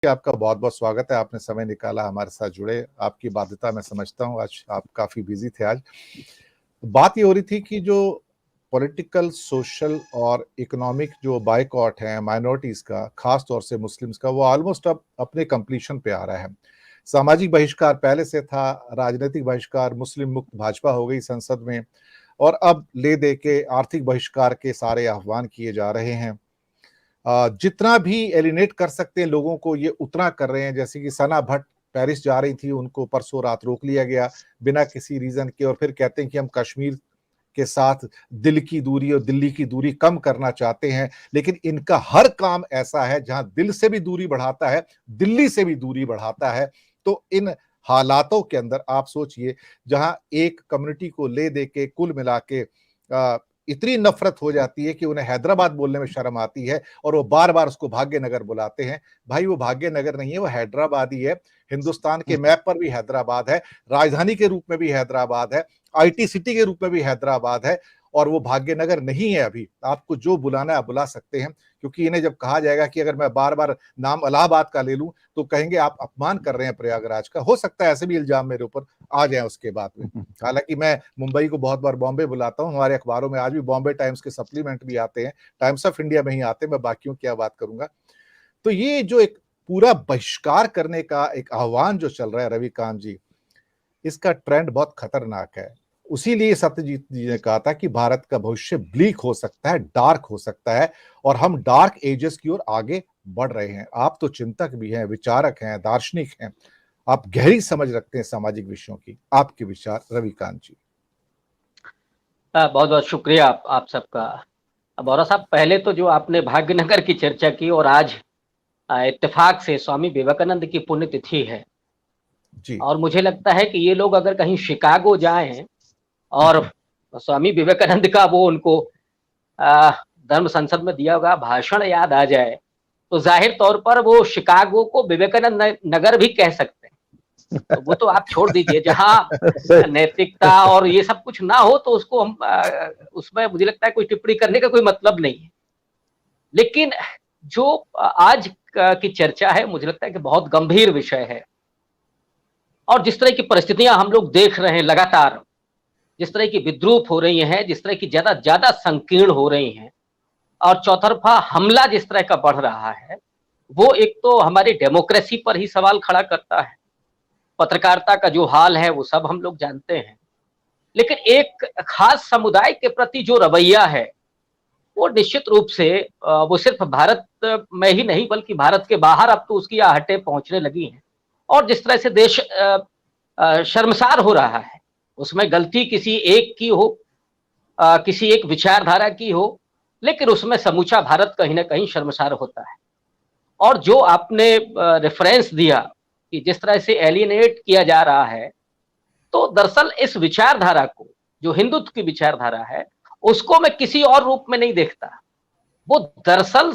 आपका बहुत-बहुत स्वागत है। आपने समय निकाला हमारे साथ जुड़े। आपकी बाध्यता मैं समझता हूँ, आज आप काफ़ी बिज़ी थे आज। बात ये हो रही थी कि जो पॉलिटिकल, सोशल और इकोनॉमिक जो बायकॉट है माइनॉरिटीज़ का, ख़ास तौर से मुस्लिम्स का, वो ऑलमोस्ट अब अपने कंप्लीशन पे आ रहा है। सामाजिक बहिष्कार पहले से था, राजनीतिक बहिष्कार, मुस्लिम मुक्त भाजपा हो गई संसद में और अब ले-दे के आर्थिक बहिष्कार के सारे आह्वान किए जा रहे हैं। जितना भी एलिनेट कर सकते हैं लोगों को ये उतना कर रहे हैं। जैसे कि सना भट्ट पेरिस जा रही थी, उनको परसों रात रोक लिया गया बिना किसी रीज़न के और फिर कहते हैं कि हम कश्मीर के साथ दिल की दूरी और दिल्ली की दूरी कम करना चाहते हैं। लेकिन इनका हर काम ऐसा है जहां दिल से भी दूरी बढ़ाता है, दिल्ली से भी दूरी बढ़ाता है। तो इन हालातों के अंदर आप सोचिए, जहां एक कम्युनिटी को ले दे के कुल मिला के इतनी नफ़रत हो जाती है कि उन्हें हैदराबाद बोलने में शर्म आती है और वो बार-बार उसको भाग्यनगर बुलाते हैं। भाई वो भाग्यनगर नहीं है, वो हैदराबाद ही है। हिंदुस्तान के मैप पर भी हैदराबाद है, राजधानी के रूप में भी हैदराबाद है, आईटी सिटी के रूप में भी हैदराबाद है और वो भाग्यनगर नहीं है अभी। आपको जो बुलाना है आप बुला सकते हैं, क्योंकि इन्हें जब कहा जाएगा कि अगर मैं बार-बार नाम इलाहाबाद का ले लूँ, तो कहेंगे आप अपमान कर रहे हैं प्रयागराज का। हो सकता है ऐसे भी इल्ज़ाम मेरे ऊपर आ जाएँ उसके बाद में। हालाँकि मैं मुंबई को बहुत बार बॉम्बे बुलाता हूँ, हमारे अखबारों में आज भी बॉम्बे टाइम्स के सप्लीमेंट भी आते हैं, टाइम्स ऑफ इंडिया में ही आते हैं, मैं बाकियों की क्या बात करूँगा। तो ये जो एक पूरा बहिष्कार करने का एक आह्वान जो चल रहा है रविकांत जी, इसका ट्रेंड बहुत खतरनाक है। उसीलिए सत्यजीत जी ने कहा था कि भारत का भविष्य ब्लीक हो सकता है, डार्क हो सकता है और हम डार्क एजेस की ओर आगे बढ़ रहे हैं। आप तो चिंतक भी हैं, विचारक हैं, दार्शनिक हैं। आप गहरी समझ रखते हैं सामाजिक विषयों की। आपके विचार रविकांत जी। बहुत बहुत शुक्रिया आप सबका। अब बोरा साहब, पहले तो जो आपने भाग्यनगर की चर्चा की और आज इत्तेफाक से स्वामी विवेकानंद की पुण्यतिथि है जी। और मुझे लगता है कि ये लोग अगर कहीं शिकागो जाएं और स्वामी विवेकानंद का वो उनको अ, धर्म संसद में दिया हुआ भाषण याद आ जाए तो जाहिर तौर पर वो शिकागो को विवेकानंद नगर भी कह सकते हैं। तो वो तो आप छोड़ दीजिए, जहाँ नैतिकता और ये सब कुछ ना हो तो उसको हम उसमें मुझे लगता है कोई टिप्पणी करने का कोई मतलब नहीं है। लेकिन जो आज की चर्चा है, मुझे लगता है कि बहुत गंभीर विषय है और जिस तरह की परिस्थितियां हम लोग देख रहे हैं लगातार, जिस तरह की विद्रूप हो रही हैं, जिस तरह की ज्यादा ज्यादा संकीर्ण हो रही हैं और चौतरफा हमला जिस तरह का बढ़ रहा है, वो एक तो हमारी डेमोक्रेसी पर ही सवाल खड़ा करता है। पत्रकारिता का जो हाल है वो सब हम लोग जानते हैं, लेकिन एक खास समुदाय के प्रति जो रवैया है वो निश्चित रूप से वो सिर्फ भारत में ही नहीं बल्कि भारत के बाहर अब तो उसकी आहटें पहुंचने लगी हैं और जिस तरह से देश शर्मसार हो रहा है, उसमें गलती किसी एक की हो, किसी एक विचारधारा की हो, लेकिन उसमें समूचा भारत कहीं ना कहीं शर्मसार होता है। और जो आपने रेफरेंस दिया कि जिस तरह से एलियनेट किया जा रहा है, तो दरअसल इस विचारधारा को, जो हिंदुत्व की विचारधारा है, उसको मैं किसी और रूप में नहीं देखता। वो दरअसल